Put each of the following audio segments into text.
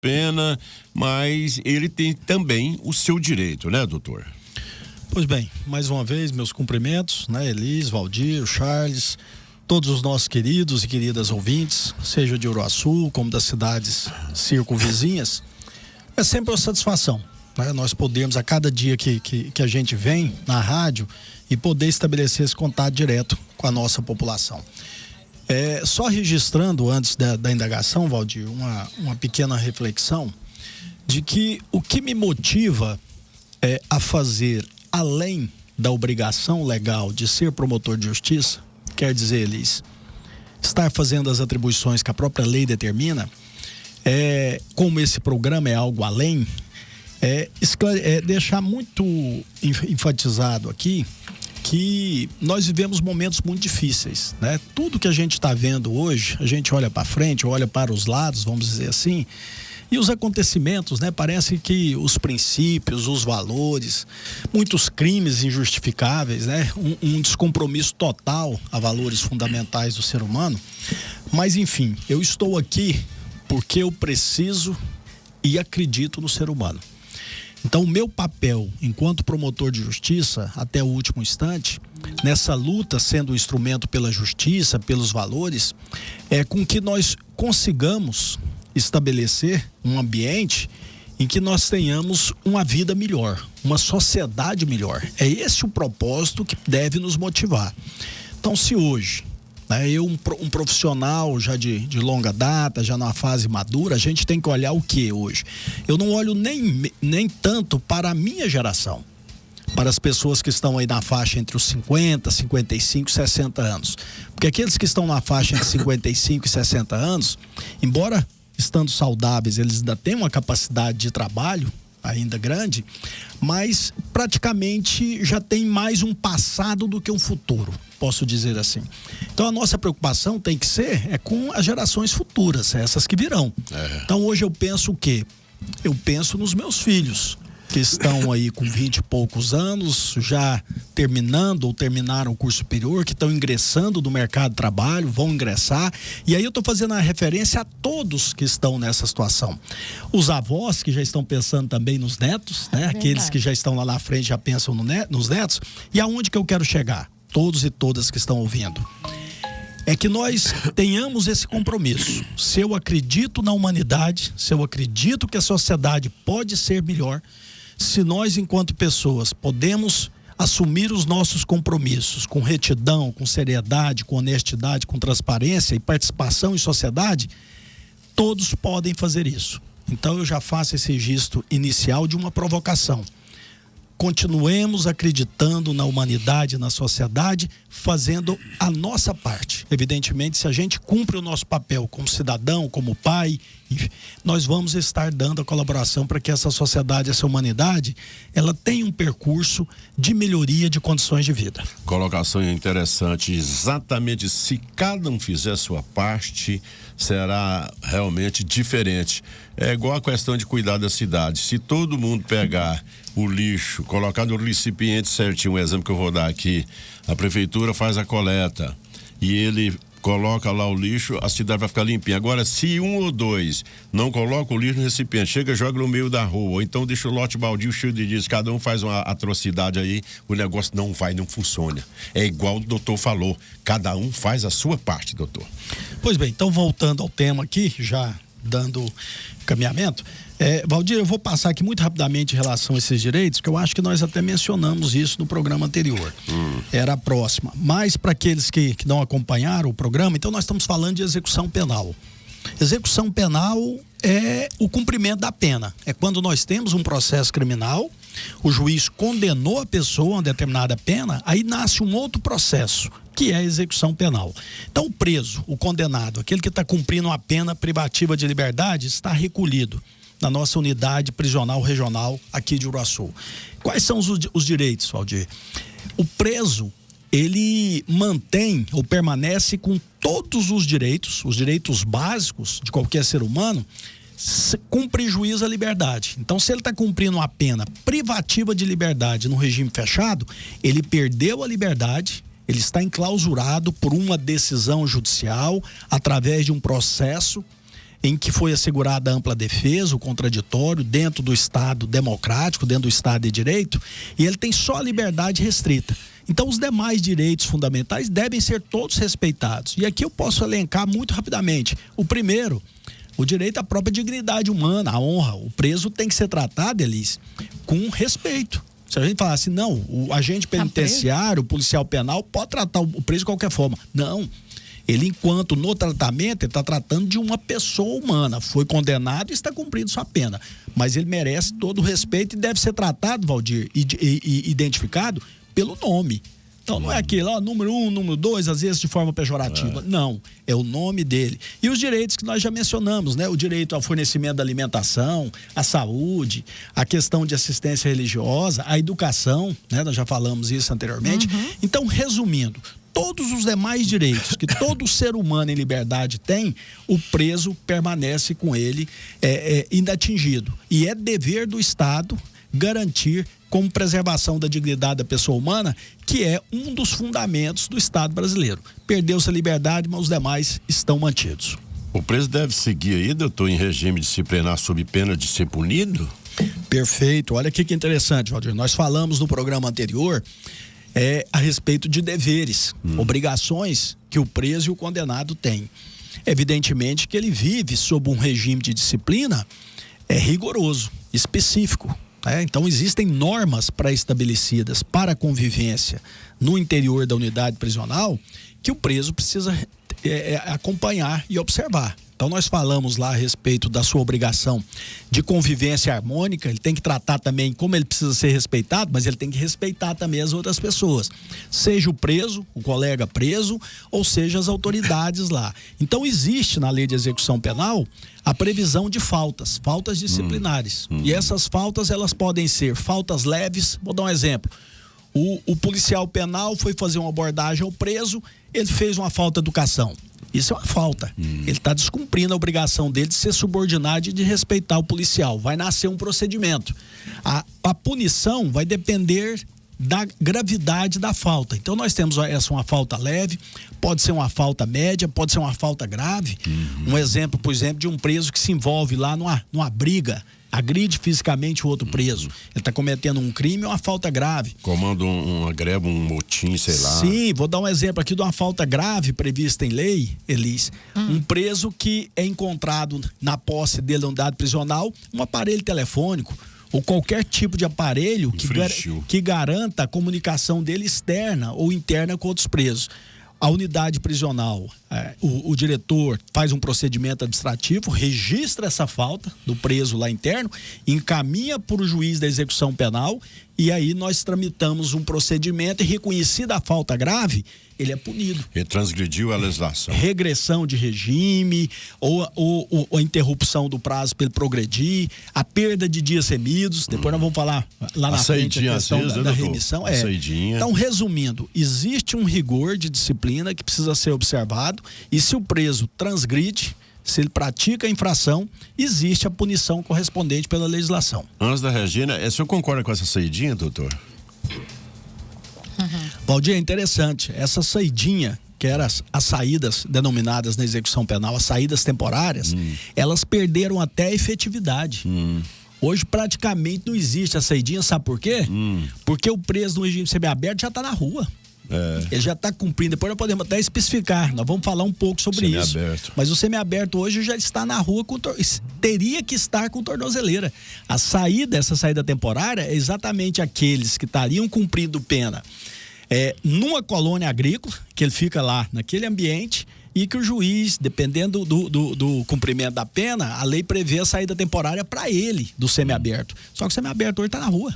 pena, mas ele tem também o seu direito, né, doutor? Pois bem, mais uma vez, meus cumprimentos, né, Elis, Valdir, Charles, todos os nossos queridos e queridas ouvintes, seja de Uruaçu, como das cidades circunvizinhas. É sempre uma satisfação, né, nós podemos, a cada dia que a gente vem na rádio, e poder estabelecer esse contato direto com a nossa população. Só registrando, antes da indagação, Valdir, uma pequena reflexão de que o que me motiva a fazer além da obrigação legal de ser promotor de justiça, quer dizer, Elis, estar fazendo as atribuições que a própria lei determina, como esse programa é algo além, deixar muito enfatizado aqui que nós vivemos momentos muito difíceis, né? Tudo que a gente está vendo hoje, a gente olha para frente, olha para os lados, vamos dizer assim, e os acontecimentos, né? Parece que os princípios, os valores, muitos crimes injustificáveis, né? Um descompromisso total a valores fundamentais do ser humano. Mas, enfim, eu estou aqui porque eu preciso e acredito no ser humano. Então, o meu papel enquanto promotor de justiça, até o último instante, nessa luta, sendo um instrumento pela justiça, pelos valores, é com que nós consigamos estabelecer um ambiente em que nós tenhamos uma vida melhor, uma sociedade melhor. É esse o propósito que deve nos motivar. Então, se hoje, eu, um profissional já de longa data, já numa fase madura, a gente tem que olhar o que hoje? Eu não olho nem tanto para a minha geração, para as pessoas que estão aí na faixa entre os 50, 55, 60 anos. Porque aqueles que estão na faixa entre 55 e 60 anos, embora estando saudáveis, eles ainda têm uma capacidade de trabalho ainda grande, mas praticamente já tem mais um passado do que um futuro, posso dizer assim. Então a nossa preocupação tem que ser com as gerações futuras, essas que virão. Então hoje eu penso o quê? Eu penso nos meus filhos, que estão aí com 20 e poucos anos, já terminando ou terminaram o curso superior, que estão ingressando no mercado de trabalho, vão ingressar. E aí eu estou fazendo a referência a todos que estão nessa situação. Os avós que já estão pensando também nos netos, né? Aqueles que já estão lá na frente já pensam nos netos. E aonde que eu quero chegar? Todos e todas que estão ouvindo. É que nós tenhamos esse compromisso. Se eu acredito na humanidade, se eu acredito que a sociedade pode ser melhor, se nós, enquanto pessoas, podemos assumir os nossos compromissos com retidão, com seriedade, com honestidade, com transparência e participação em sociedade, todos podem fazer isso. Então eu já faço esse registro inicial de uma provocação. Continuemos acreditando na humanidade, na sociedade, fazendo a nossa parte. Evidentemente, se a gente cumpre o nosso papel como cidadão, como pai, nós vamos estar dando a colaboração para que essa sociedade, essa humanidade, ela tenha um percurso de melhoria de condições de vida. Colocação interessante. Exatamente, se cada um fizer a sua parte, será realmente diferente. É igual a questão de cuidar da cidade. Se todo mundo pegar o lixo, colocar no recipiente certinho, um exemplo que eu vou dar aqui, a prefeitura faz a coleta e ele coloca lá o lixo, a cidade vai ficar limpinha. Agora, se um ou dois não coloca o lixo no recipiente, chega e joga no meio da rua, ou então deixa o lote baldio cheio de dias, cada um faz uma atrocidade aí, o negócio não funciona. É igual o doutor falou, cada um faz a sua parte, doutor. Pois bem, então voltando ao tema aqui, já dando caminhamento, Valdir, eu vou passar aqui muito rapidamente em relação a esses direitos, que eu acho que nós até mencionamos isso no programa anterior. Era a próxima. Mas para aqueles que não acompanharam o programa, então nós estamos falando de execução penal. Execução penal é o cumprimento da pena. É quando nós temos um processo criminal, o juiz condenou a pessoa a uma determinada pena, aí nasce um outro processo, que é a execução penal. Então o preso, o condenado, aquele que está cumprindo uma pena privativa de liberdade, está recolhido na nossa unidade prisional regional aqui de Uruaçu. Quais são os direitos, Valdir? O preso, ele mantém ou permanece com todos os direitos básicos de qualquer ser humano, com prejuízo à liberdade. Então, se ele está cumprindo uma pena privativa de liberdade no regime fechado, ele perdeu a liberdade, ele está enclausurado por uma decisão judicial, através de um processo. em que foi assegurada ampla defesa, o contraditório, dentro do Estado democrático, dentro do Estado de Direito, e ele tem só a liberdade restrita. Então, os demais direitos fundamentais devem ser todos respeitados. E aqui eu posso elencar muito rapidamente. O primeiro, o direito à própria dignidade humana, a honra. O preso tem que ser tratado, Elis, com respeito. Se a gente falar assim, não, o agente penitenciário, o policial penal pode tratar o preso de qualquer forma. Não. Ele, enquanto no tratamento, ele está tratando de uma pessoa humana. Foi condenado e está cumprindo sua pena. Mas ele merece todo o respeito e deve ser tratado, Valdir, e identificado pelo nome. Então não é aquele, número 1, número 2, às vezes de forma pejorativa. Não, é o nome dele. E os direitos que nós já mencionamos, né? O direito ao fornecimento da alimentação, à saúde, a questão de assistência religiosa, a educação, né? Nós já falamos isso anteriormente. Então, resumindo, todos os demais direitos que todo ser humano em liberdade tem, o preso permanece com ele inatingido. E é dever do Estado garantir como preservação da dignidade da pessoa humana, que é um dos fundamentos do Estado brasileiro. Perdeu-se a liberdade, mas os demais estão mantidos. O preso deve seguir aí, doutor, em regime disciplinar sob pena de ser punido? Perfeito. Olha aqui que interessante, Valdir. Nós falamos no programa anterior a respeito de deveres, obrigações que o preso e o condenado têm. Evidentemente que ele vive sob um regime de disciplina rigoroso, específico. Então existem normas pré-estabelecidas para a convivência no interior da unidade prisional que o preso precisa acompanhar e observar. Então nós falamos lá a respeito da sua obrigação de convivência harmônica. Ele tem que tratar também como ele precisa ser respeitado, mas ele tem que respeitar também as outras pessoas, seja o preso, o colega preso, ou seja as autoridades lá. Então existe na lei de execução penal a previsão de faltas disciplinares. E essas faltas, elas podem ser faltas leves. Vou dar um exemplo. O policial penal foi fazer uma abordagem ao preso, ele fez uma falta de educação. Isso é uma falta. Ele está descumprindo a obrigação dele de ser subordinado e de respeitar o policial. Vai nascer um procedimento. A punição vai depender da gravidade da falta. Então nós temos uma falta leve, pode ser uma falta média, pode ser uma falta grave. Um exemplo, por exemplo, de um preso que se envolve lá numa briga, agride fisicamente o outro preso. Ele está cometendo um crime ou uma falta grave. Comanda uma greve, um motim, sei lá. Sim, vou dar um exemplo aqui de uma falta grave prevista em lei, Elis. Um preso que é encontrado na posse dele, na unidade prisional, um aparelho telefônico ou qualquer tipo de aparelho que garanta a comunicação dele externa ou interna com outros presos. A unidade prisional, o diretor faz um procedimento administrativo, registra essa falta do preso lá interno, encaminha para o juiz da execução penal e aí nós tramitamos um procedimento e, reconhecida a falta grave, ele é punido. Ele transgrediu a legislação. Regressão de regime ou a interrupção do prazo para ele progredir, a perda de dias remidos. Depois nós vamos falar lá na frente a questão da remissão. Então, resumindo, existe um rigor de disciplina que precisa ser observado e se o preso transgride, se ele pratica a infração, existe a punição correspondente pela legislação. Antes da Regina, o senhor concorda com essa saidinha, doutor? Valdir, é interessante. Essa saidinha, que eram as saídas denominadas na execução penal, as saídas temporárias, elas perderam até a efetividade. Hoje praticamente não existe a saidinha, sabe por quê? Porque o preso no regime semiaberto já está na rua. Ele já está cumprindo. Depois nós podemos até especificar. Nós vamos falar um pouco sobre isso. Mas o semiaberto hoje já está na rua, teria que estar com tornozeleira. Essa saída temporária é exatamente aqueles que estariam cumprindo pena numa colônia agrícola, que ele fica lá naquele ambiente e que o juiz, dependendo do cumprimento da pena, a lei prevê a saída temporária para ele do semiaberto. Só que o semiaberto hoje está na rua.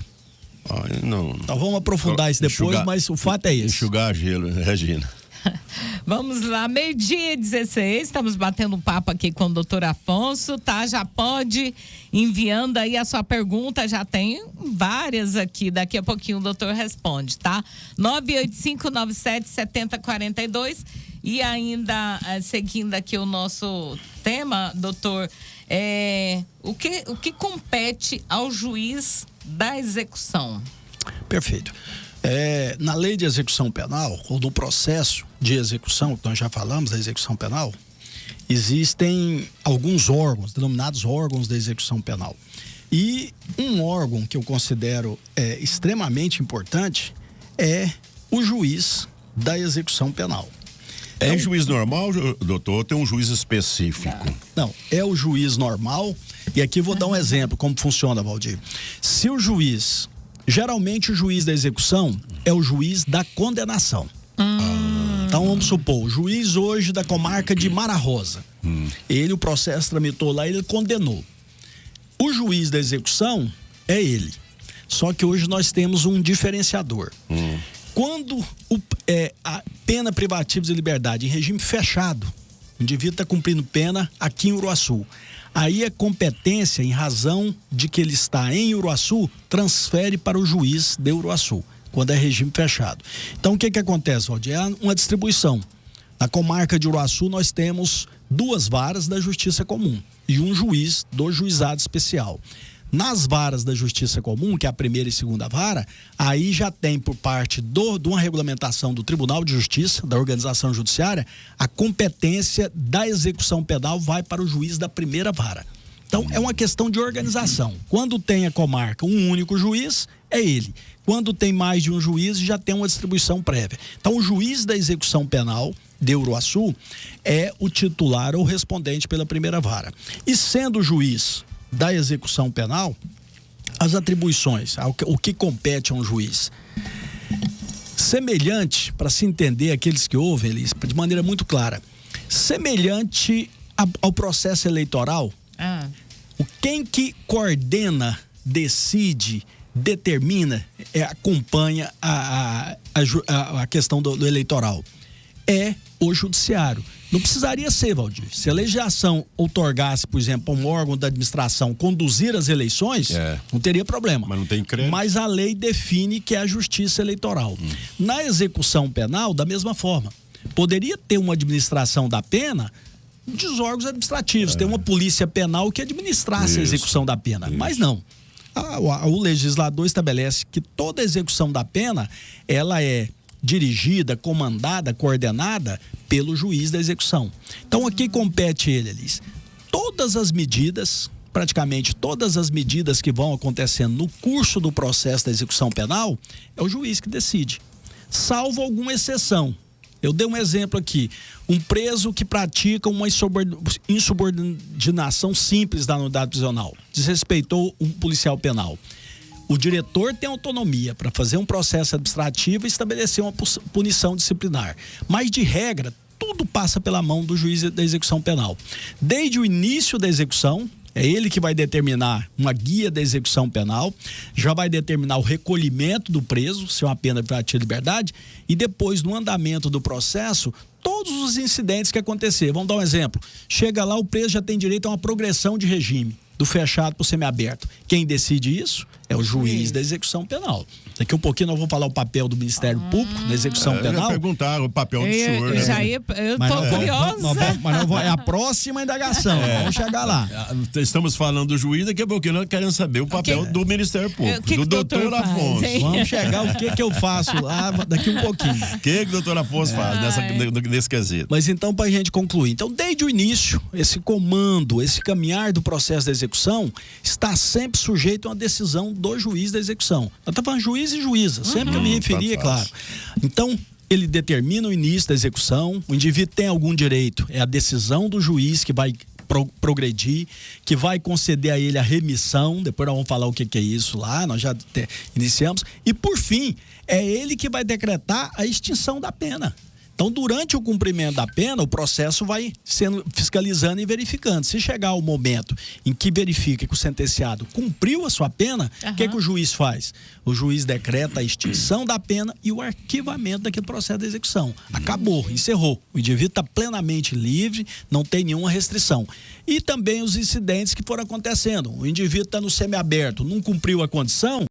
Não. Então vamos aprofundar isso depois, mas o fato é esse. Enxugar gelo, Regina. Vamos lá, 12:16, estamos batendo um papo aqui com o doutor Afonso, tá? Já pode enviando aí a sua pergunta, já tem várias aqui, daqui a pouquinho o doutor responde, tá? 985977042 e ainda seguindo aqui o nosso tema, doutor, o que compete ao juiz da execução? Perfeito. Na lei de execução penal, ou no processo de execução, que nós já falamos da execução penal, existem alguns órgãos, denominados órgãos da execução penal. E um órgão que eu considero extremamente importante é o juiz da execução penal. É juiz normal, doutor, ou tem um juiz específico? Não, é o juiz normal. E aqui vou dar um exemplo como funciona, Valdir. Se o juiz, geralmente o juiz da execução é o juiz da condenação. Então vamos supor, o juiz hoje da comarca de Mara Rosa, o processo tramitou lá e ele condenou. O juiz da execução é ele. Só que hoje nós temos um diferenciador. Quando a pena privativa de liberdade em regime fechado, o indivíduo está cumprindo pena aqui em Uruaçu. Aí a competência, em razão de que ele está em Uruaçu, transfere para o juiz de Uruaçu, quando é regime fechado. Então o que acontece, Valdir? É uma distribuição. Na comarca de Uruaçu nós temos 2 varas da Justiça Comum e um juiz do Juizado Especial. Nas varas da Justiça Comum, que é a primeira e segunda vara, aí já tem por parte de uma regulamentação do Tribunal de Justiça, da organização judiciária, a competência da execução penal vai para o juiz da primeira vara. Então, é uma questão de organização. Quando tem a comarca um único juiz, é ele. Quando tem mais de um juiz, já tem uma distribuição prévia. Então, o juiz da execução penal de Uruaçu é o titular ou respondente pela primeira vara. E sendo juiz da execução penal, as atribuições, o que compete a um juiz. Semelhante, para se entender aqueles que ouvem, Elis, de maneira muito clara, semelhante ao processo eleitoral, quem que coordena, decide, determina, acompanha a questão do eleitoral, é o judiciário. Não precisaria ser, Valdir. Se a legislação outorgasse, por exemplo, a um órgão da administração conduzir as eleições, não teria problema. Mas não tem crédito. Mas a lei define que é a justiça eleitoral. Na execução penal, da mesma forma. Poderia ter uma administração da pena dos órgãos administrativos, ter uma polícia penal que administrasse a execução da pena. Mas não. O legislador estabelece que toda execução da pena, ela é dirigida, comandada, coordenada pelo juiz da execução. Então aqui compete ele, Elis. Todas as medidas, praticamente todas as medidas que vão acontecendo no curso do processo da execução penal, é o juiz que decide. Salvo alguma exceção. Eu dei um exemplo aqui. Um preso que pratica uma insubordinação simples da unidade prisional. Desrespeitou um policial penal. O diretor tem autonomia para fazer um processo administrativo e estabelecer uma punição disciplinar. Mas, de regra, tudo passa pela mão do juiz da execução penal. Desde o início da execução, é ele que vai determinar uma guia da execução penal, já vai determinar o recolhimento do preso, se é uma pena privativa de liberdade, e depois, no andamento do processo, todos os incidentes que acontecer. Vamos dar um exemplo. Chega lá, o preso já tem direito a uma progressão de regime, do fechado para o semiaberto. Quem decide isso é o juiz da execução penal. Daqui um pouquinho nós vamos falar o papel do Ministério Público na execução penal. Eu ia perguntar o papel do senhor. Eu tô curiosa. Mas é a próxima indagação. Vamos chegar lá. Estamos falando do juiz, daqui a pouquinho nós queremos saber o papel do Ministério Público, do doutor Afonso. Vamos chegar o que eu faço lá daqui um pouquinho. O que o doutor Afonso faz nesse quesito? Mas então, para a gente concluir. Então, desde o início, esse comando, esse caminhar do processo da execução está sempre sujeito a uma decisão do juiz da execução. Nós estamos falando juiz e juíza, sempre que eu me referi, é claro. Então, ele determina o início da execução, o indivíduo tem algum direito, é a decisão do juiz que vai progredir, que vai conceder a ele a remissão, depois nós vamos falar o que é isso lá, nós já iniciamos, e por fim, é ele que vai decretar a extinção da pena. Então, durante o cumprimento da pena, o processo vai sendo fiscalizando e verificando. Se chegar o momento em que verifica que o sentenciado cumpriu a sua pena, o que o juiz faz? O juiz decreta a extinção da pena e o arquivamento daquele processo de execução. Acabou, encerrou. O indivíduo está plenamente livre, não tem nenhuma restrição. E também os incidentes que foram acontecendo. O indivíduo está no semiaberto, não cumpriu a condição,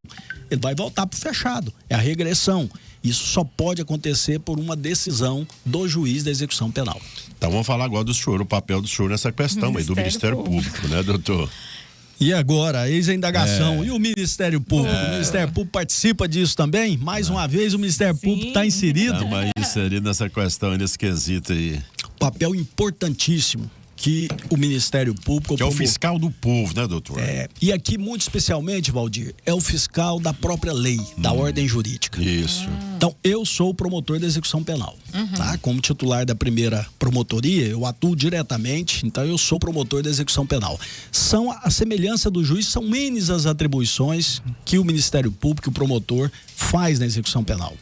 ele vai voltar para o fechado. É a regressão. Isso só pode acontecer por uma decisão do juiz da execução penal. Então vamos falar agora do senhor, o papel do senhor nessa questão aí, do Ministério Público, né, doutor? E agora, eis a indagação. E o Ministério Público? O Ministério Público participa disso também? Mais uma vez, o Ministério Público está inserido. Estamos inserido nessa questão, nesse quesito aí. Papel importantíssimo. que o Ministério Público... Que é o fiscal do povo, né, doutor? E aqui, muito especialmente, Valdir, é o fiscal da própria lei, da ordem jurídica. Isso. Então, eu sou o promotor da execução penal, tá? Como titular da primeira promotoria, eu atuo diretamente, então eu sou promotor da execução penal. A semelhança do juiz, são menos as atribuições que o Ministério Público, o promotor, faz na execução penal.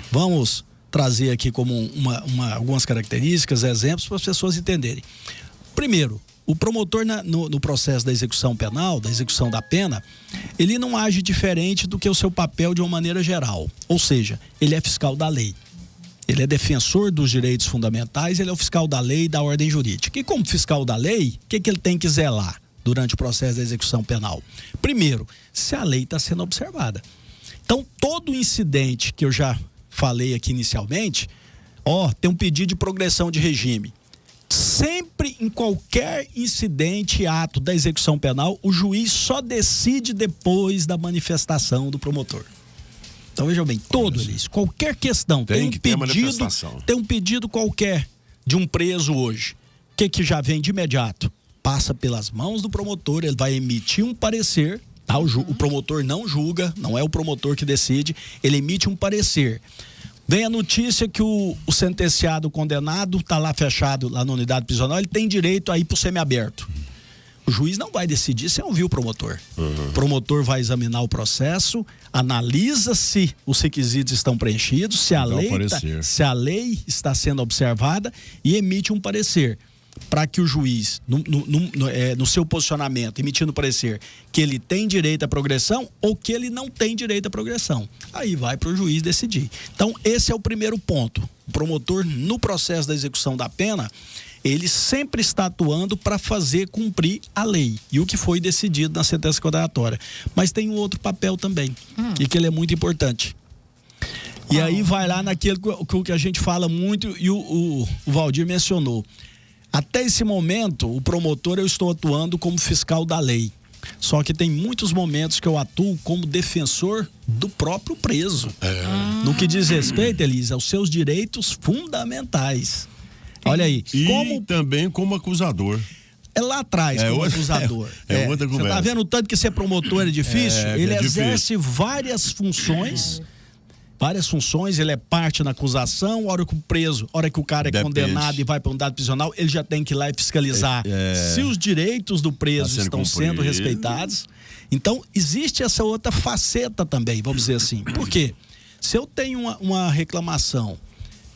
Vamos trazer aqui como algumas características, exemplos para as pessoas entenderem. Primeiro, o promotor no processo da execução penal, da execução da pena, ele não age diferente do que o seu papel de uma maneira geral. Ou seja, ele é fiscal da lei. Ele é defensor dos direitos fundamentais, ele é o fiscal da lei e da ordem jurídica. E como fiscal da lei, o que ele tem que zelar durante o processo da execução penal? Primeiro, se a lei está sendo observada. Então, todo incidente que eu já falei aqui inicialmente, tem um pedido de progressão de regime. Sempre, em qualquer incidente, ato da execução penal, o juiz só decide depois da manifestação do promotor. Então, veja bem, qualquer questão, tem um pedido qualquer de um preso hoje. O que já vem de imediato? Passa pelas mãos do promotor, ele vai emitir um parecer, tá? O promotor não julga, não é o promotor que decide, ele emite um parecer. Vem a notícia que o sentenciado, condenado, está lá fechado, lá na unidade prisional, ele tem direito a ir para o semiaberto. O juiz não vai decidir sem ouvir o promotor. O promotor vai examinar o processo, analisa se os requisitos estão preenchidos, se a lei está sendo observada e emite um parecer. Para que o juiz, no seu posicionamento, emitindo parecer que ele tem direito à progressão ou que ele não tem direito à progressão. Aí vai para o juiz decidir. Então, esse é o primeiro ponto. O promotor, no processo da execução da pena, ele sempre está atuando para fazer cumprir a lei e o que foi decidido na sentença condenatória. Mas tem um outro papel também, e que ele é muito importante. E aí vai lá naquilo que a gente fala muito e o Valdir mencionou. Até esse momento, o promotor, eu estou atuando como fiscal da lei. Só que tem muitos momentos que eu atuo como defensor do próprio preso. No que diz respeito, Elisa, aos seus direitos fundamentais. Olha aí. E também como acusador. É lá atrás como acusador. Outra conversa. Você tá vendo o tanto que ser promotor é difícil? Ele exerce várias funções. Ele é parte na acusação, a hora que o cara é condenado e vai para a unidade prisional, ele já tem que ir lá e fiscalizar se os direitos do preso estão sendo respeitados. Então, existe essa outra faceta também, vamos dizer assim. Por quê? Se eu tenho uma reclamação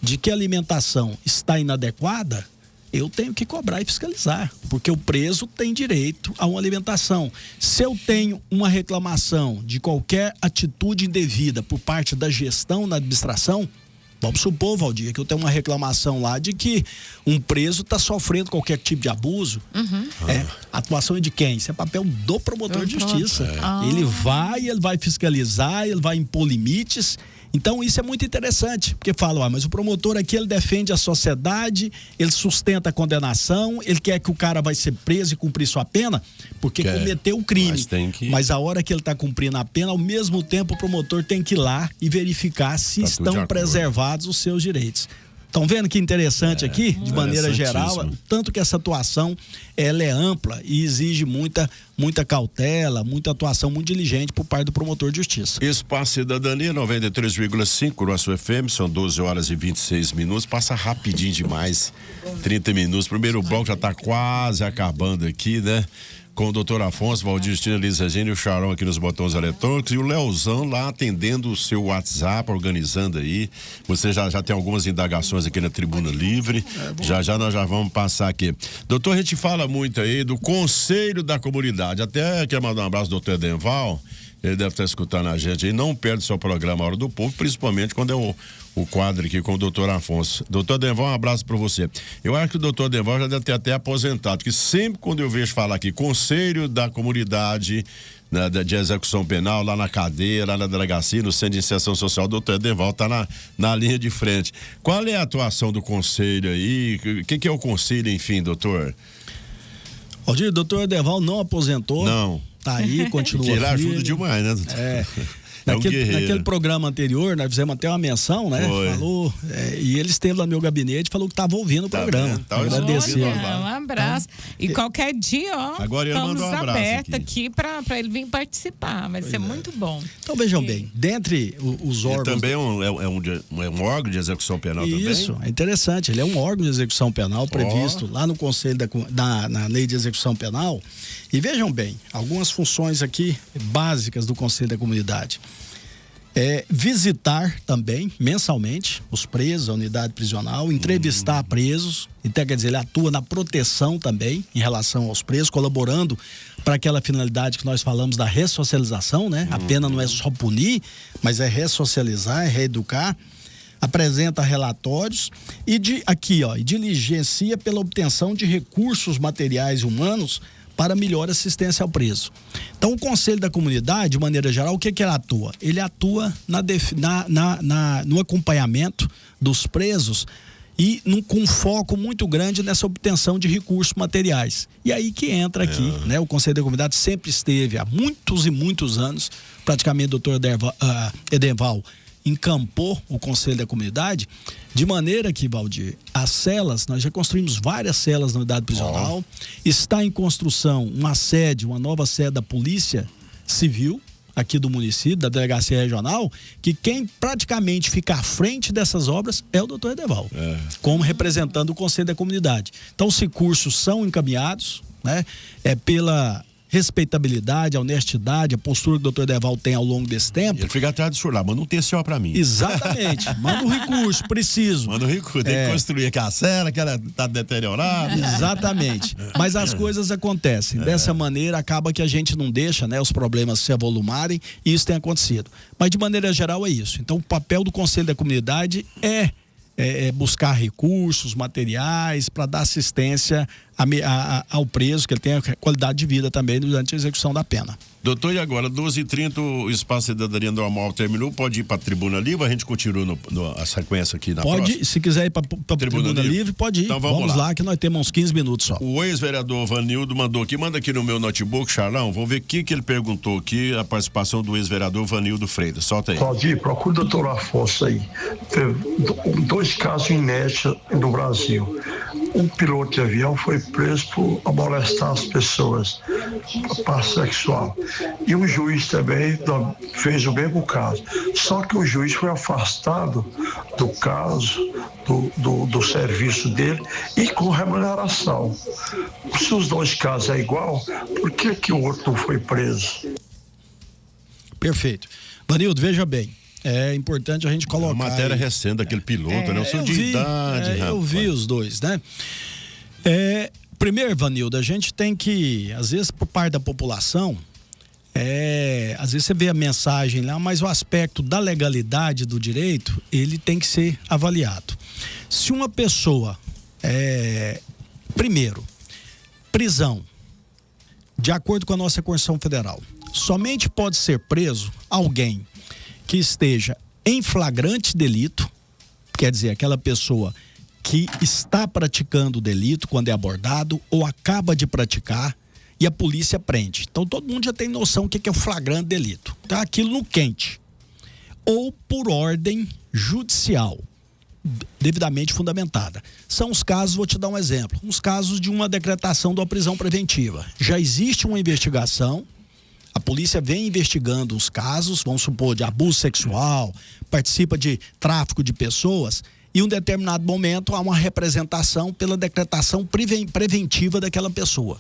de que a alimentação está inadequada, eu tenho que cobrar e fiscalizar, porque o preso tem direito a uma alimentação. Se eu tenho uma reclamação de qualquer atitude indevida por parte da gestão na administração, vamos supor, Valdir, que eu tenho uma reclamação lá de que um preso está sofrendo qualquer tipo de abuso. A atuação é de quem? Isso é papel do promotor de justiça. Ele vai fiscalizar, ele vai impor limites. Então, isso é muito interessante, porque fala, mas o promotor aqui, ele defende a sociedade, ele sustenta a condenação, ele quer que o cara vai ser preso e cumprir sua pena, porque cometeu um crime. Mas a hora que ele está cumprindo a pena, ao mesmo tempo, o promotor tem que ir lá e verificar se estão preservados os seus direitos. Estão vendo que interessante aqui, de maneira geral, tanto que essa atuação ela é ampla e exige muita cautela, muita atuação muito diligente por parte do promotor de justiça. Espaço Cidadania 93,5 no sua FM, são 12 horas e 26 minutos, passa rapidinho demais, 30 minutos. Primeiro bloco já está quase acabando aqui, né? Com o doutor Afonso, Valdir Justino, Elisa Gênio, o Charão aqui nos botões eletrônicos e o Leozão lá atendendo o seu WhatsApp, organizando aí. Você já tem algumas indagações aqui na Tribuna Livre. Já nós já vamos passar aqui. Doutor, a gente fala muito aí do Conselho da Comunidade. Até quero mandar um abraço ao doutor Edenval. Ele deve estar escutando a gente aí. Não perde seu programa Hora do Povo, principalmente quando é o quadro aqui com o doutor Afonso. Doutor Edenval, um abraço para você. Eu acho que o doutor Edenval já deve ter até aposentado, que sempre quando eu vejo falar aqui, Conselho da Comunidade, né, de Execução Penal, lá na cadeia, lá na delegacia, no Centro de Inserção Social, o doutor Edenval está na linha de frente. Qual é a atuação do Conselho aí? O que é o Conselho, enfim, doutor? Valdir, o doutor Edenval não aposentou. Não. Tá aí, continua firme. Ele ajuda demais, né, doutor? Naquele programa anterior, nós fizemos até uma menção, né? Foi. Falou, e ele esteve lá no meu gabinete e falou que estava ouvindo o programa. Agradecer. Um abraço. E qualquer dia, ó, agora ele estamos mandou um abraço abertos aqui para ele vir participar. Vai ser muito bom. Então vejam bem, dentre os órgãos... Ele também é um órgão de execução penal também? Isso, é interessante. Ele é um órgão de execução penal previsto lá no Conselho na Lei de Execução Penal. E vejam bem, algumas funções aqui básicas do Conselho da Comunidade. Visitar também, mensalmente, os presos, a unidade prisional, entrevistar presos. Então, quer dizer, ele atua na proteção também em relação aos presos, colaborando para aquela finalidade que nós falamos da ressocialização, né? A pena não é só punir, mas é ressocializar, é reeducar. Apresenta relatórios e diligencia pela obtenção de recursos materiais e humanos para melhor assistência ao preso. Então, o Conselho da Comunidade, de maneira geral, o que ele atua? Ele atua no acompanhamento dos presos e com foco muito grande nessa obtenção de recursos materiais. E aí que entra aqui, né? O Conselho da Comunidade sempre esteve há muitos e muitos anos, praticamente o doutor Edenval encampou o Conselho da Comunidade, de maneira que, Valdir, as celas, nós já construímos várias celas na unidade prisional, está em construção uma nova sede da Polícia Civil, aqui do município, da Delegacia Regional, que quem praticamente fica à frente dessas obras é o doutor Edenval, como representando o Conselho da Comunidade. Então, os recursos são encaminhados, né? Pela respeitabilidade, a honestidade, a postura que o doutor Edenval tem ao longo desse tempo. Ele fica atrás do senhor lá, manda um TCO pra mim. Exatamente, manda um recurso, preciso. Manda um recurso, tem que construir aquela cela, que ela tá deteriorada. Exatamente, mas as coisas acontecem. Dessa maneira, acaba que a gente não deixa, né, os problemas se avolumarem, e isso tem acontecido. Mas, de maneira geral, é isso. Então, o papel do Conselho da Comunidade é buscar recursos, materiais, para dar assistência ao preso, que ele tenha qualidade de vida também durante a execução da pena. Doutor, e agora, 12h30, o Espaço Cidadania Normal terminou, pode ir para a Tribuna Livre, a gente continua a sequência aqui na próxima? Pode, se quiser ir para a Tribuna Livre, pode ir. Então vamos lá, que nós temos uns 15 minutos só. O ex-vereador Vanildo manda aqui no meu notebook, Charlão, vamos ver o que ele perguntou aqui, a participação do ex-vereador Vanildo Freitas. Solta aí. Valdir, procura o doutor Afonso aí. Teve 2 casos inéditos no Brasil. Um piloto de avião foi preso por molestar as pessoas, parte sexual. E o juiz também fez o mesmo caso. Só que o juiz foi afastado do caso, do serviço dele e com remuneração. Se os 2 casos é igual, por que o outro não foi preso? Perfeito. Vanildo, veja bem. É importante a gente colocar. A matéria recente daquele piloto, né? O seu de idade, eu vi os dois, né? Primeiro, Vanildo, a gente tem que, às vezes, por parte da população, às vezes você vê a mensagem lá, mas o aspecto da legalidade do direito, ele tem que ser avaliado. Se uma pessoa, primeiro, prisão, de acordo com a nossa Constituição Federal, somente pode ser preso alguém que esteja em flagrante delito, quer dizer, aquela pessoa que está praticando o delito quando é abordado ou acaba de praticar e a polícia prende. Então, todo mundo já tem noção do que é o flagrante delito. Tá aquilo no quente. Ou por ordem judicial, devidamente fundamentada. São os casos, vou te dar um exemplo, os casos de uma decretação de uma prisão preventiva. Já existe uma investigação, a polícia vem investigando os casos, vamos supor, de abuso sexual, participa de tráfico de pessoas, e em um determinado momento há uma representação pela decretação preventiva daquela pessoa.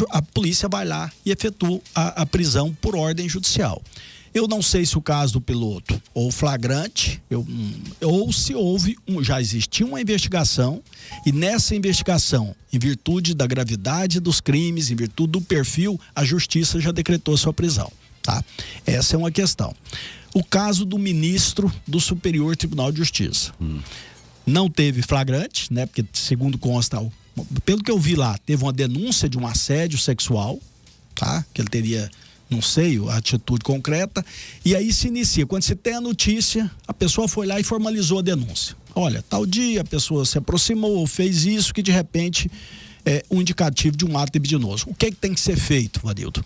A polícia vai lá e efetua a prisão por ordem judicial. Eu não sei se o caso do piloto ou flagrante, ou se já existiu uma investigação e nessa investigação, em virtude da gravidade dos crimes, em virtude do perfil, a justiça já decretou sua prisão, tá? Essa é uma questão. O caso do ministro do Superior Tribunal de Justiça. Não teve flagrante, né? Porque segundo consta, pelo que eu vi lá, teve uma denúncia de um assédio sexual, tá? Que ele teria, não sei, a atitude concreta, e aí se inicia. Quando você tem a notícia, a pessoa foi lá e formalizou a denúncia. Olha, tal dia a pessoa se aproximou, fez isso, que de repente é um indicativo de um ato libidinoso. O que tem que ser feito, Vanildo?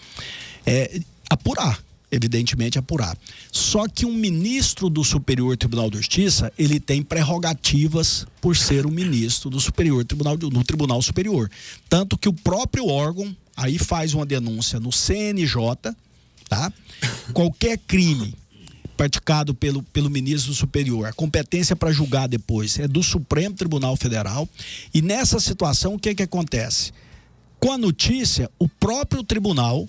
Apurar. evidentemente, apurar. Só que um ministro do Superior Tribunal de Justiça, ele tem prerrogativas por ser um ministro do Superior Tribunal, no Tribunal Superior. Tanto que o próprio órgão aí faz uma denúncia no CNJ, tá? Qualquer crime praticado pelo ministro superior, a competência para julgar depois é do Supremo Tribunal Federal. E nessa situação, o que acontece? Com a notícia, o próprio tribunal,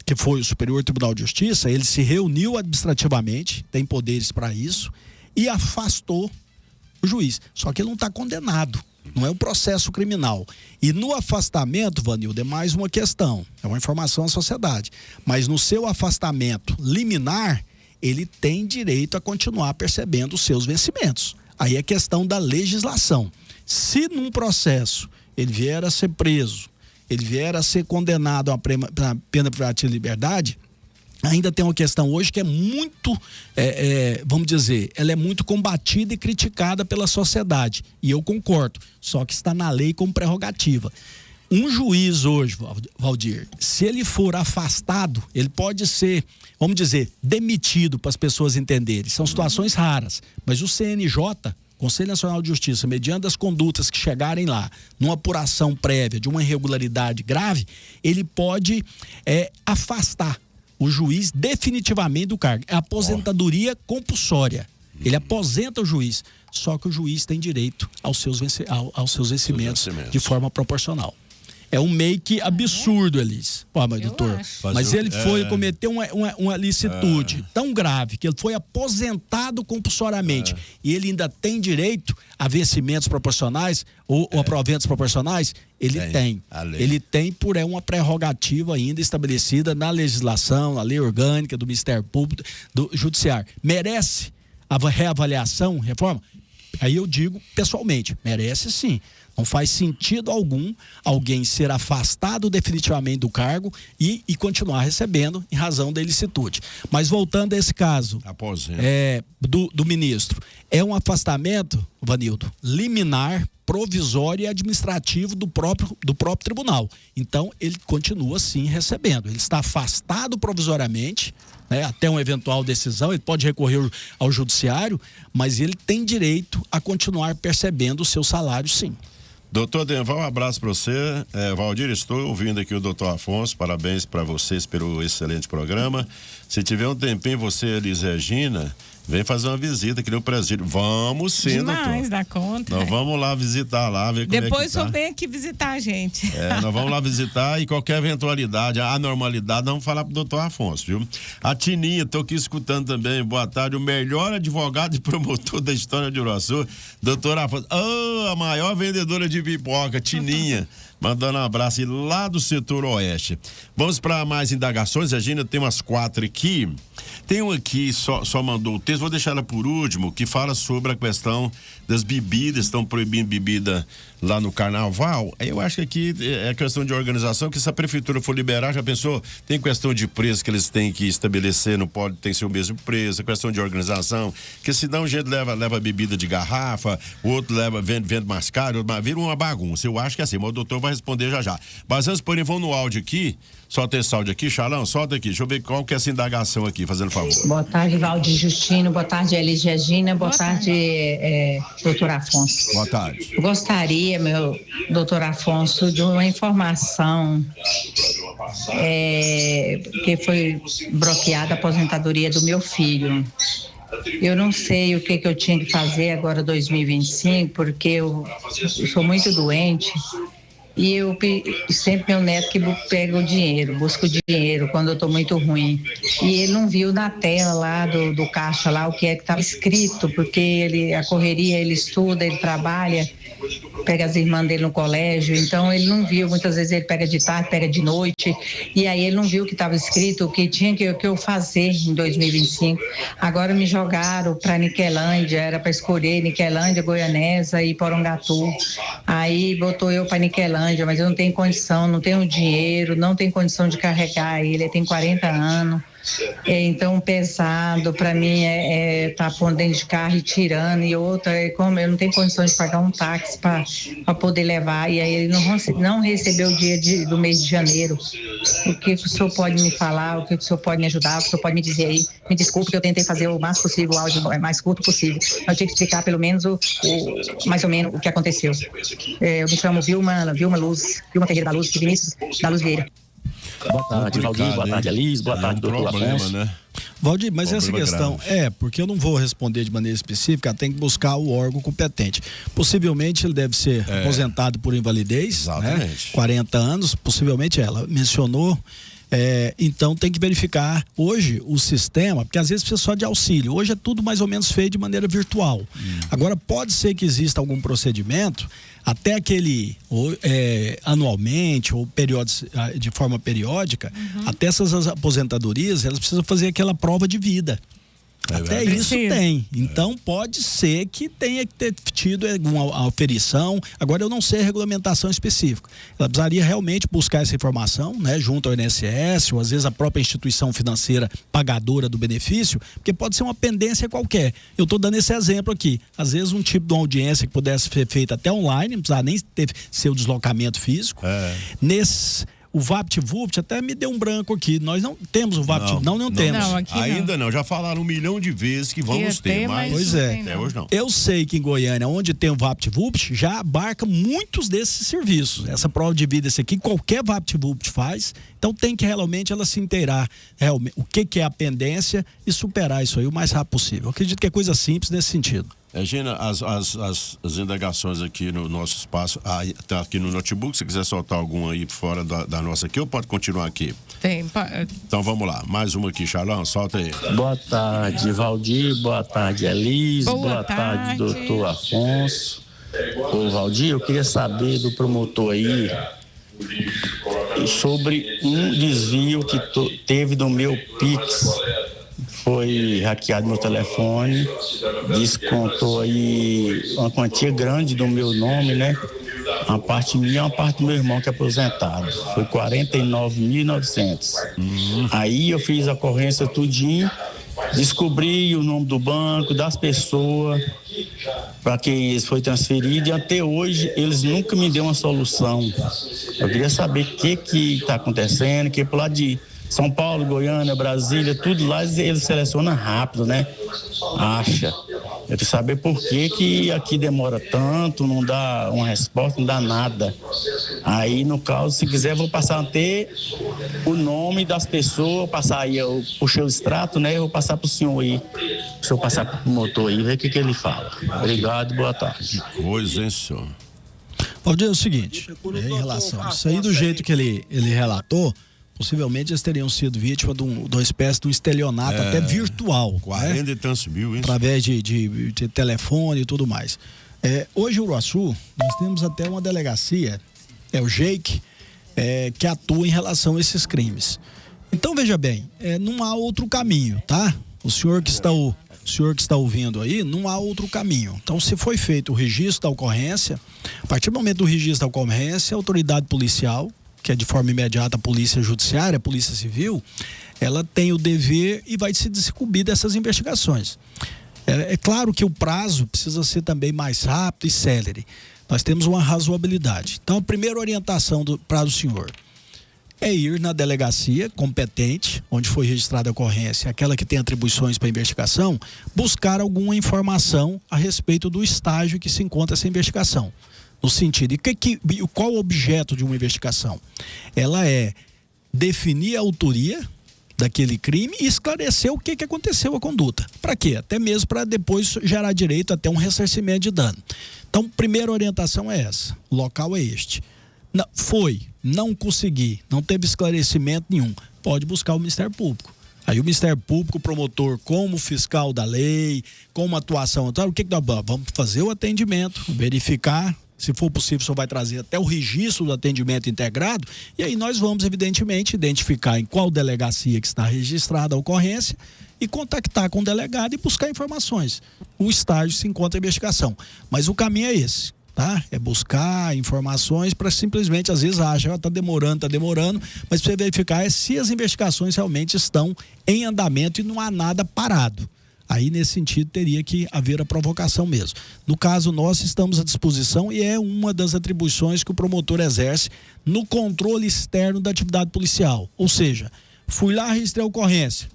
que foi o Superior Tribunal de Justiça, ele se reuniu administrativamente, tem poderes para isso, e afastou o juiz. Só que ele não está condenado, não é um processo criminal. E no afastamento, Vanildo, é mais uma questão, é uma informação à sociedade. Mas no seu afastamento liminar, ele tem direito a continuar percebendo os seus vencimentos. Aí é questão da legislação. Se num processo ele vier a ser preso, ele vier a ser condenado a pena privativa de liberdade, ainda tem uma questão hoje que é muito, vamos dizer, ela é muito combatida e criticada pela sociedade. E eu concordo, só que está na lei como prerrogativa. Um juiz hoje, Valdir, se ele for afastado, ele pode ser, vamos dizer, demitido, para as pessoas entenderem. São situações raras, mas o CNJ, Conselho Nacional de Justiça, mediante as condutas que chegarem lá, numa apuração prévia de uma irregularidade grave, ele pode afastar o juiz definitivamente do cargo. É aposentadoria compulsória. Ele aposenta o juiz, só que o juiz tem direito aos seus vencimentos de forma proporcional. É um meio que absurdo, Elis. Pô, mas doutor, mas ele cometeu uma licitude tão grave que ele foi aposentado compulsoriamente e ele ainda tem direito a vencimentos proporcionais ou a proventos proporcionais? Ele tem. Ele tem por uma prerrogativa ainda estabelecida na legislação, na lei orgânica do Ministério Público, do Judiciário. Merece a reavaliação, reforma? Aí eu digo pessoalmente, merece sim. Não faz sentido algum alguém ser afastado definitivamente do cargo e continuar recebendo em razão da ilicitude. Mas voltando a esse caso do ministro, é um afastamento, Vanildo, liminar, provisório e administrativo do próprio tribunal. Então, ele continua sim recebendo. Ele está afastado provisoriamente, até uma eventual decisão, ele pode recorrer ao judiciário, mas ele tem direito a continuar percebendo o seu salário sim. Doutor Denval, um abraço para você. Valdir, estou ouvindo aqui o doutor Afonso, parabéns para vocês pelo excelente programa. Se tiver um tempinho, você, Elis Regina, vem fazer uma visita aqui no presídio. Vamos sim, doutor. Demais, dá conta. Nós vamos lá visitar lá, ver como depois é que tá. Depois vem aqui visitar a gente. Nós vamos lá visitar e qualquer eventualidade, a anormalidade, vamos falar pro doutor Afonso, viu? A Tininha, tô aqui escutando também, boa tarde, o melhor advogado e promotor da história de Uruaçu, doutor Afonso. A maior vendedora de pipoca, Tininha. Mandando um abraço lá do setor oeste. Vamos para mais indagações, a Gina tem umas 4 aqui. Tem um aqui, só mandou o texto, vou deixar ela por último, que fala sobre a questão das bebidas, estão proibindo bebida lá no carnaval. Eu acho que aqui é questão de organização, que se a prefeitura for liberar, já pensou, tem questão de preço que eles têm que estabelecer, não pode ter o mesmo preço, questão de organização, que senão o gente leva bebida de garrafa, o outro vende mais caro, vira uma bagunça. Eu acho que é assim, mas o doutor vai responder já. Mas antes, porém, vão no áudio aqui, solta esse áudio aqui, Xalão, solta aqui, deixa eu ver qual que é essa indagação aqui, fazendo favor. Boa tarde, Valdir Justino, boa tarde, Elis Regina, boa tarde, doutor Afonso. Boa tarde. Gostaria, meu doutor Afonso, de uma informação, que foi bloqueada a aposentadoria do meu filho. Eu não sei o que eu tinha que fazer agora 2025, porque eu sou muito doente. E eu sempre meu neto que pega o dinheiro, busca o dinheiro quando eu estou muito ruim. E ele não viu na tela lá do caixa lá o que é que estava escrito, porque a correria, ele estuda, ele trabalha, pega as irmãs dele no colégio, então ele não viu, muitas vezes ele pega de tarde, pega de noite, e aí ele não viu o que estava escrito, o que tinha que eu fazer em 2025. Agora me jogaram para Niquelândia, era para escolher Niquelândia, Goianésia e Porongatu. Aí botou eu para Niquelândia, mas eu não tenho condição, não tenho dinheiro, não tenho condição de carregar ele tem 40 anos. Então, pesado para mim tá pondo dentro de carro e tirando, e outra, como eu não tenho condições de pagar um táxi para poder levar, e aí ele não recebeu o dia do mês de janeiro. O que o senhor pode me falar, o que o senhor pode me ajudar, o que o senhor pode me dizer aí? Me desculpe que eu tentei fazer o máximo possível, o áudio mais curto possível. Eu tive que explicar pelo menos mais ou menos o que aconteceu. Eu me chamo Vilma Ferreira da Luz, Vinícius da Luz Vieira. Boa tarde, Valdir. Boa tarde, Elis. Boa tarde, doutor Afonso. Né? Valdir, mas essa questão porque eu não vou responder de maneira específica, tem que buscar o órgão competente. Possivelmente ele deve ser aposentado por invalidez, né? 40 anos, possivelmente ela mencionou. Então tem que verificar hoje o sistema, porque às vezes precisa só de auxílio. Hoje é tudo mais ou menos feito de maneira virtual. Agora pode ser que exista algum procedimento, até aquele anualmente ou de forma periódica, até essas aposentadorias, elas precisam fazer aquela prova de vida. Até isso tem. Então pode ser que tenha que ter tido alguma aferição. Agora eu não sei a regulamentação específica. Ela precisaria realmente buscar essa informação, né, junto ao INSS ou às vezes a própria instituição financeira pagadora do benefício, porque pode ser uma pendência qualquer. Eu estou dando esse exemplo aqui. Às vezes um tipo de uma audiência que pudesse ser feita até online, não precisava nem ter seu deslocamento físico. O VaptVupt até me deu um branco aqui. Nós não temos o VaptVupt. Não temos. Não, aqui ainda não. Já falaram 1 milhão de vezes que vamos ter, mas pois é. Até hoje não. Eu sei que em Goiânia, onde tem o VaptVupt, já abarca muitos desses serviços. Essa prova de vida, esse aqui, qualquer VaptVupt faz. Então tem que realmente ela se inteirar realmente o que é a pendência e superar isso aí o mais rápido possível. Eu acredito que é coisa simples nesse sentido. Gina, as indagações aqui no nosso espaço, tá aqui no notebook, se quiser soltar alguma aí fora da nossa aqui, ou pode continuar aqui? Tem. Então vamos lá, mais uma aqui, Charlão, solta aí. Boa tarde, Valdir, boa tarde, Elis, boa tarde, doutor Afonso. Ô, Valdir, eu queria saber do promotor aí sobre um desvio que teve no meu Pix. Foi hackeado meu telefone, descontou aí uma quantia grande do meu nome, né? Uma parte minha e uma parte do meu irmão que é aposentado. Foi 49.900. Aí eu fiz a ocorrência tudinho, descobri o nome do banco, das pessoas para quem isso foi transferido, e até hoje eles nunca me deu uma solução. Eu queria saber o que está acontecendo, que pro lado de São Paulo, Goiânia, Brasília, tudo lá eles selecionam rápido, né? Acha. Eu quero saber por que aqui demora tanto, não dá uma resposta, não dá nada. Aí, no caso, se quiser, vou passar até o nome das pessoas, passar aí, eu puxei o extrato, né? Eu vou passar pro senhor aí. O senhor passar pro motor aí, ver o que ele fala. Obrigado, boa tarde. Que coisa, hein, senhor? Valdir, é o seguinte, em relação a isso aí, do jeito que ele relatou, possivelmente eles teriam sido vítimas de uma espécie de um estelionato até virtual. 40 e tantos mil, hein? Através de telefone e tudo mais. Hoje, em Uruaçu, nós temos até uma delegacia, o JEIC, que atua em relação a esses crimes. Então, veja bem, não há outro caminho, tá? O senhor que está ouvindo aí, não há outro caminho. Então, se foi feito o registro da ocorrência, a partir do momento do registro da ocorrência, a autoridade policial, que é de forma imediata a polícia judiciária, a polícia civil, ela tem o dever e vai se desincumbir dessas investigações. É claro que o prazo precisa ser também mais rápido e célere. Nós temos uma razoabilidade. Então, a primeira orientação para o senhor é ir na delegacia competente, onde foi registrada a ocorrência, aquela que tem atribuições para investigação, buscar alguma informação a respeito do estágio que se encontra essa investigação. No sentido, qual o objeto de uma investigação? Ela é definir a autoria daquele crime e esclarecer o que aconteceu a conduta. Para quê? Até mesmo para depois gerar direito até um ressarcimento de dano. Então, primeira orientação é essa. O local é este. Não consegui, não teve esclarecimento nenhum. Pode buscar o Ministério Público. Aí o Ministério Público, o promotor, como fiscal da lei, como atuação, o que nós vamos fazer? O atendimento, verificar. Se for possível, o senhor vai trazer até o registro do atendimento integrado, e aí nós vamos, evidentemente, identificar em qual delegacia que está registrada a ocorrência e contactar com o delegado e buscar informações. O estágio se encontra em investigação. Mas o caminho é esse. tá? É buscar informações para simplesmente, às vezes acha, tá demorando, mas você verificar se as investigações realmente estão em andamento e não há nada parado. Aí, nesse sentido, teria que haver a provocação mesmo. No caso, nós estamos à disposição e é uma das atribuições que o promotor exerce no controle externo da atividade policial. Ou seja, fui lá, registrei a ocorrência,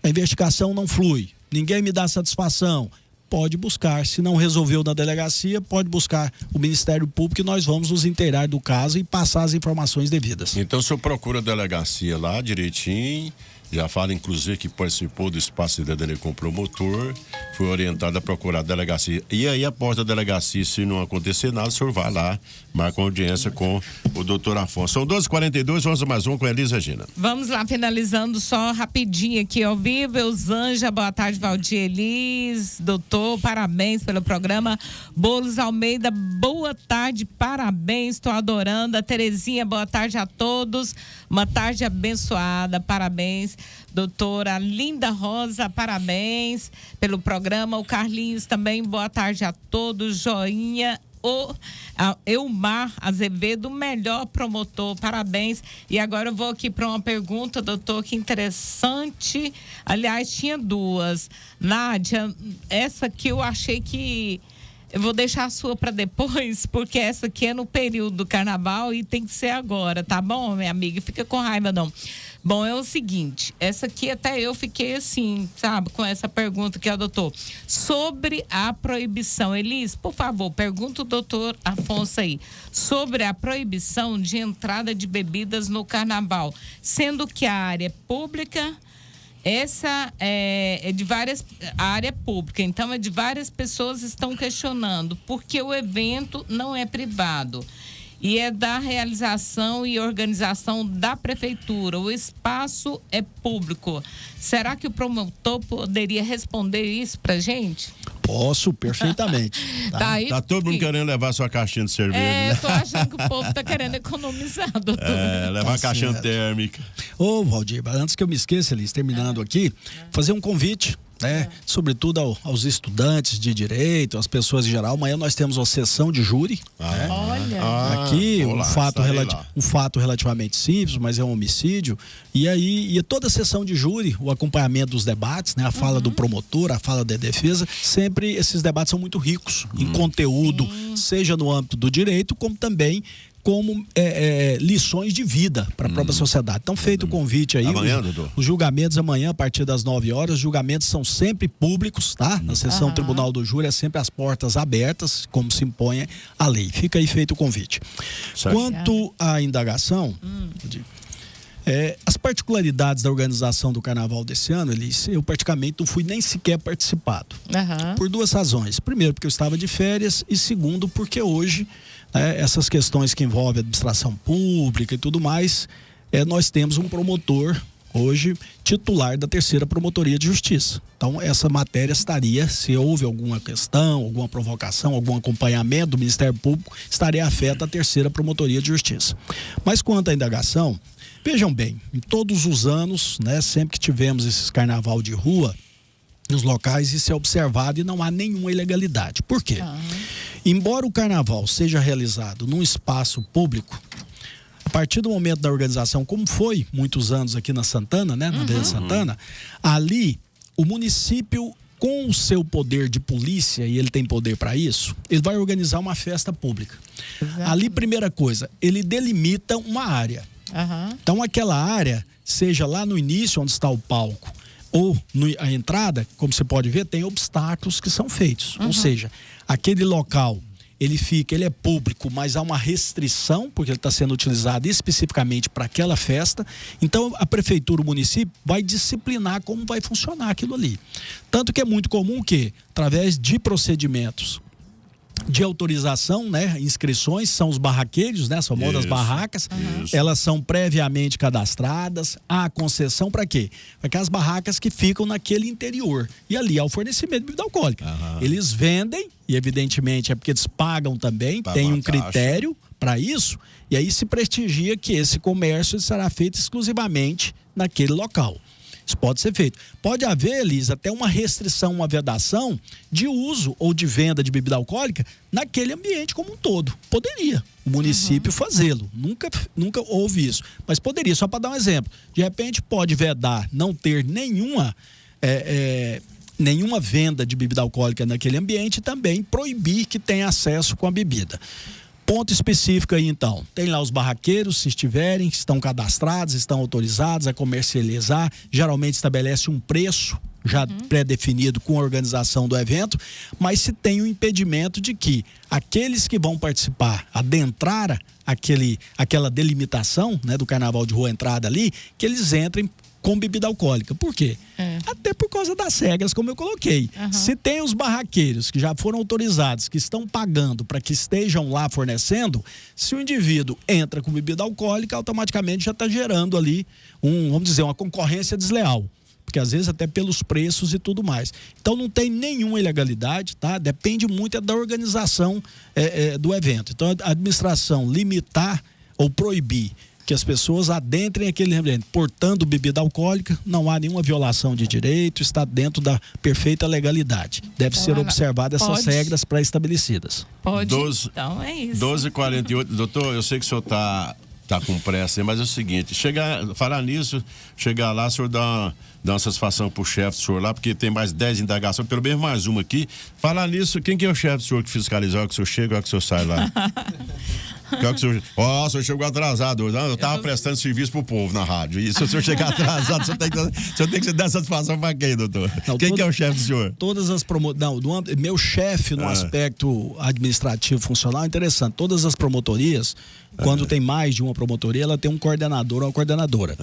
a investigação não flui, ninguém me dá satisfação, pode buscar. Se não resolveu na delegacia, pode buscar o Ministério Público e nós vamos nos inteirar do caso e passar as informações devidas. Então, o senhor procura a delegacia lá direitinho, já fala inclusive que participou do espaço de cidadania com o promotor, foi orientado a procurar a delegacia. E aí, após a delegacia, se não acontecer nada, o senhor vai lá, marca uma audiência com o doutor Afonso. São 12h42, vamos a mais um com a Elis Regina. Vamos lá, finalizando só rapidinho aqui ao vivo. Eusanja, boa tarde, Valdir, Elis, doutor, parabéns pelo programa. Bolos Almeida, boa tarde, parabéns, estou adorando. A Terezinha, boa tarde a todos, uma tarde abençoada, parabéns. Doutora Linda Rosa, parabéns pelo programa. O Carlinhos também, boa tarde a todos. Joinha. O Eumar Azevedo, melhor promotor, parabéns. E agora eu vou aqui para uma pergunta, doutor, que interessante. Aliás, tinha duas. Nádia, essa aqui eu achei que eu vou deixar a sua para depois, porque essa aqui é no período do carnaval e tem que ser agora, tá bom, minha amiga? Fica com raiva, não. Bom, é o seguinte, essa aqui até eu fiquei assim, sabe, com essa pergunta que é o doutor. Sobre a proibição, Elis, por favor, pergunta o doutor Afonso aí. Sobre a proibição de entrada de bebidas no carnaval, sendo que a área é pública, essa é de várias, a área é pública, então é de várias pessoas estão questionando, porque o evento não é privado. E é da realização e organização da prefeitura. O espaço é público. Será que o promotor poderia responder isso pra gente? Posso, perfeitamente. Tá todo mundo querendo levar sua caixinha de cerveja, né? Tô achando que o povo tá querendo economizar, doutor. Levar a caixinha térmica. Ô, Valdir, antes que eu me esqueça, Elis, terminando aqui, fazer um convite, né? Sobretudo aos estudantes de direito, às pessoas em geral. Amanhã nós temos uma sessão de júri. Né? Olha. Aqui, um fato relativamente simples, mas é um homicídio. E aí, toda a sessão de júri, o acompanhamento dos debates, né? A fala do promotor, a fala da defesa, sempre esses debates são muito ricos em conteúdo, seja no âmbito do direito, como também como lições de vida para a própria sociedade. Então, feito o convite aí. Amanhã, doutor? Os julgamentos amanhã, a partir das 9 horas, os julgamentos são sempre públicos, tá? Na sessão Tribunal do Júri é sempre as portas abertas, como se impõe a lei. Fica aí feito o convite. Certo. Quanto à indagação, as particularidades da organização do carnaval desse ano, eu praticamente não fui nem sequer participado. Por duas razões. Primeiro, porque eu estava de férias, e segundo, porque hoje, essas questões que envolvem administração pública e tudo mais, nós temos um promotor hoje titular da 3ª Promotoria de Justiça. Então, essa matéria estaria, se houve alguma questão, alguma provocação, algum acompanhamento do Ministério Público, estaria afeta a 3ª Promotoria de Justiça. Mas quanto à indagação, vejam bem, em todos os anos, né, sempre que tivemos esses carnaval de rua, nos locais, isso é observado e não há nenhuma ilegalidade. Por quê? Embora o carnaval seja realizado num espaço público, a partir do momento da organização, como foi muitos anos aqui na Santana, né, na Vila Santana, ali o município, com o seu poder de polícia, e ele tem poder para isso, ele vai organizar uma festa pública. Ali, primeira coisa, ele delimita uma área. Então, aquela área, seja lá no início, onde está o palco, ou a entrada, como você pode ver, tem obstáculos que são feitos. Ou seja, aquele local, ele é público, mas há uma restrição, porque ele está sendo utilizado especificamente para aquela festa. Então, a prefeitura, o município, vai disciplinar como vai funcionar aquilo ali. Tanto que é muito comum que, através de procedimentos de autorização, né, inscrições, são os barraqueiros, né, as famosas barracas, elas são previamente cadastradas, há concessão para quê? Para aquelas barracas que ficam naquele interior, e ali há o fornecimento de bebida alcoólica. Eles vendem, e evidentemente é porque eles pagam também, tem um critério para isso, e aí se prestigia que esse comércio será feito exclusivamente naquele local. Isso pode ser feito. Pode haver, Elisa, até uma restrição, uma vedação de uso ou de venda de bebida alcoólica naquele ambiente como um todo. Poderia o município fazê-lo. Nunca houve isso. Mas poderia, só para dar um exemplo. De repente pode vedar, não ter nenhuma venda de bebida alcoólica naquele ambiente e também proibir que tenha acesso com a bebida. Ponto específico aí, então. Tem lá os barraqueiros, se estiverem, estão cadastrados, estão autorizados a comercializar. Geralmente estabelece um preço já pré-definido com a organização do evento, mas se tem o impedimento de que aqueles que vão participar, adentrar aquela delimitação, né, do carnaval de rua entrada ali, que eles entrem com bebida alcoólica. Por quê? Até por causa das regras, como eu coloquei. Se tem os barraqueiros que já foram autorizados, que estão pagando para que estejam lá fornecendo, se o indivíduo entra com bebida alcoólica, automaticamente já está gerando ali vamos dizer, uma concorrência desleal. Porque às vezes até pelos preços e tudo mais. Então não tem nenhuma ilegalidade, tá? Depende muito da organização do evento. Então a administração limitar ou proibir que as pessoas adentrem aquele ambiente portando bebida alcoólica, não há nenhuma violação de direito, está dentro da perfeita legalidade. Deve ser observadas essas regras pré-estabelecidas. Pode, então é isso. 12h48, doutor, eu sei que o senhor está com pressa, mas é o seguinte, falar nisso, chegar lá, o senhor dá uma satisfação pro chefe do senhor lá, porque tem mais 10 indagações, pelo menos mais uma aqui. Falar nisso, quem que é o chefe do senhor que fiscaliza? Olha que o senhor chega, olha que o senhor sai lá. O senhor chegou atrasado. Eu tava prestando serviço pro povo na rádio. E se o senhor chegar atrasado, o senhor tem que dar satisfação pra quem, doutor? Não, quem que é o chefe do senhor? Todas as meu chefe no aspecto administrativo funcional, interessante. Todas as promotorias, quando tem mais de uma promotoria, ela tem um coordenador ou uma coordenadora.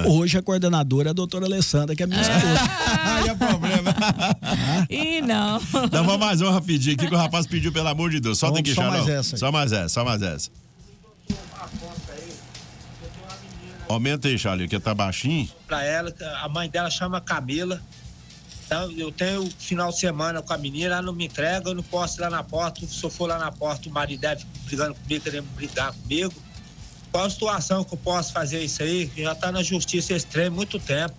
Hoje a coordenadora é a doutora Alessandra, que é a minha esposa. Aí é problema. Ih, não. Então vamos mais um rapidinho aqui que o rapaz pediu, pelo amor de Deus. Só tem que só mais essa. Só mais essa. Aumenta aí, Charlie, que tá baixinho. Pra ela, a mãe dela chama Camila. Então, eu tenho final de semana com a menina, ela não me entrega, eu não posso ir lá na porta. Se eu for lá na porta, o marido deve brigando comigo, querendo brigar comigo. Qual a situação que eu posso fazer isso aí? Já tá na justiça extrema há muito tempo.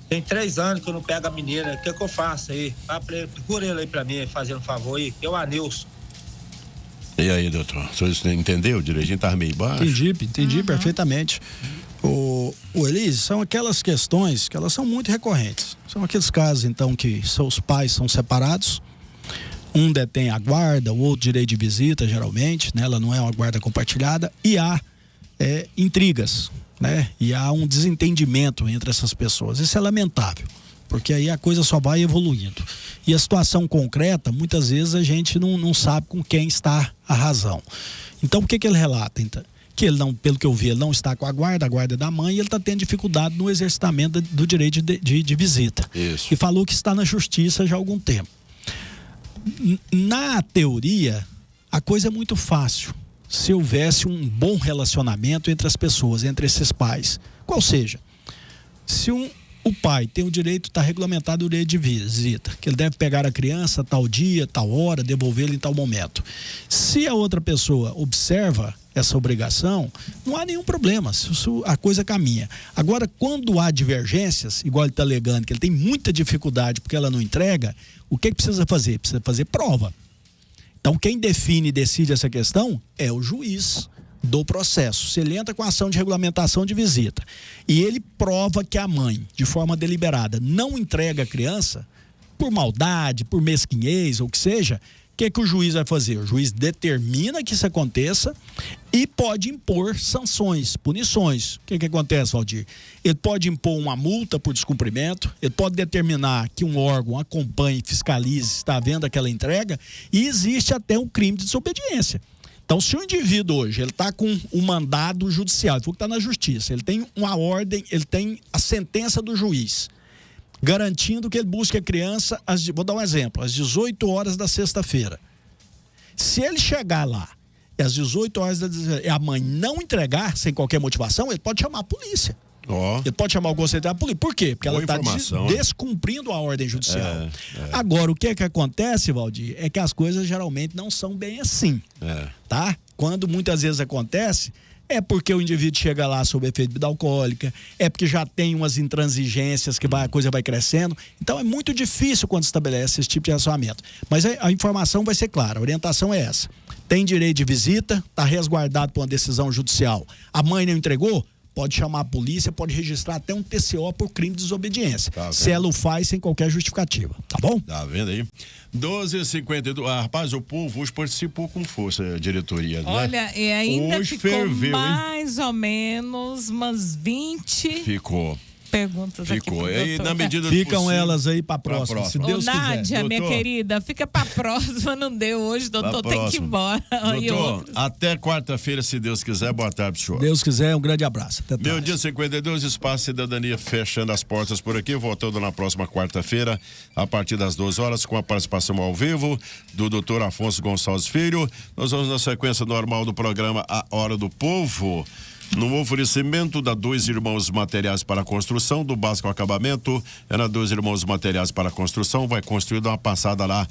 Tem 3 anos que eu não pego a menina. O que eu faço aí? Procura ele aí pra mim, fazendo um favor aí. Eu, Anilson. E aí, doutor? O senhor entendeu direitinho? Tava meio baixo? Entendi perfeitamente. O Elise, são aquelas questões que elas são muito recorrentes. São aqueles casos, então, que seus pais são separados. Um detém a guarda, o outro direito de visita, geralmente, né? Ela não é uma guarda compartilhada. E há intrigas, né? E há um desentendimento entre essas pessoas. Isso é lamentável, porque aí a coisa só vai evoluindo. E a situação concreta, muitas vezes a gente não sabe com quem está a razão. Então, o que ele relata, então? Que ele não, pelo que eu vi, ele não está com a guarda é da mãe, e ele está tendo dificuldade no exercitamento do direito de visita. Isso. E falou que está na justiça já há algum tempo. Na teoria, a coisa é muito fácil se houvesse um bom relacionamento entre as pessoas, entre esses pais. Qual seja, se o pai tem o direito, está regulamentado o direito de visita, que ele deve pegar a criança tal dia, tal hora, devolvê-la em tal momento. Se a outra pessoa observa essa obrigação, não há nenhum problema, a coisa caminha. Agora, quando há divergências, igual ele está alegando, que ele tem muita dificuldade porque ela não entrega, o que precisa fazer? Precisa fazer prova. Então, quem define e decide essa questão é o juiz do processo. Se ele entra com a ação de regulamentação de visita e ele prova que a mãe, de forma deliberada, não entrega a criança, por maldade, por mesquinhez ou o que seja, o que o juiz vai fazer? O juiz determina que isso aconteça e pode impor sanções, punições. O que acontece, Valdir? Ele pode impor uma multa por descumprimento, ele pode determinar que um órgão acompanhe, fiscalize se está havendo aquela entrega, e existe até um crime de desobediência. Então, se o indivíduo hoje, ele está com um mandado judicial, ele falou que está na justiça, ele tem uma ordem, ele tem a sentença do juiz, garantindo que ele busque a criança, vou dar um exemplo, às 18 horas da sexta-feira. Se ele chegar lá e às 18 horas e a mãe não entregar, sem qualquer motivação, ele pode chamar a polícia. Ele pode chamar o conselho da polícia. Por quê? Porque ela está descumprindo a ordem judicial. Agora, o que acontece, Valdir, é que as coisas geralmente não são bem assim. Tá? Quando muitas vezes acontece é porque o indivíduo chega lá sob efeito de bebida alcoólica, é porque já tem umas intransigências que a coisa vai crescendo. Então é muito difícil quando estabelece esse tipo de relacionamento. Mas a informação vai ser clara, a orientação é essa. Tem direito de visita, está resguardado por uma decisão judicial. A mãe não entregou? Pode chamar a polícia, pode registrar até um TCO por crime de desobediência. Tá, se ela o faz sem qualquer justificativa, tá bom? Tá vendo aí? 12h52. Rapaz, o povo hoje participou com força, a diretoria, né? Olha, e ainda hoje ficou ferveu, mais ou menos umas 20 ficou perguntas ficou. aqui. Aí, na medida do Ficam possível, elas aí pra próxima, se Deus quiser. Nádia, minha Doutor, querida, fica pra próxima, não deu hoje, doutor, pra tem que ir próxima. embora. E Doutor, outros? até quarta-feira, se Deus quiser. Boa tarde, senhor. Deus quiser, um grande abraço. Até Meu tarde. dia 52, Espaço Cidadania fechando as portas por aqui, voltando na próxima quarta-feira, a partir das 12 horas, com a participação ao vivo do Dr. Afonso Gonçalves Filho. Nós vamos na sequência normal do programa A Hora do Povo, no oferecimento da Dois Irmãos Materiais para Construção, do Básico Acabamento. É na Dois Irmãos Materiais para Construção, vai construir, dá uma passada lá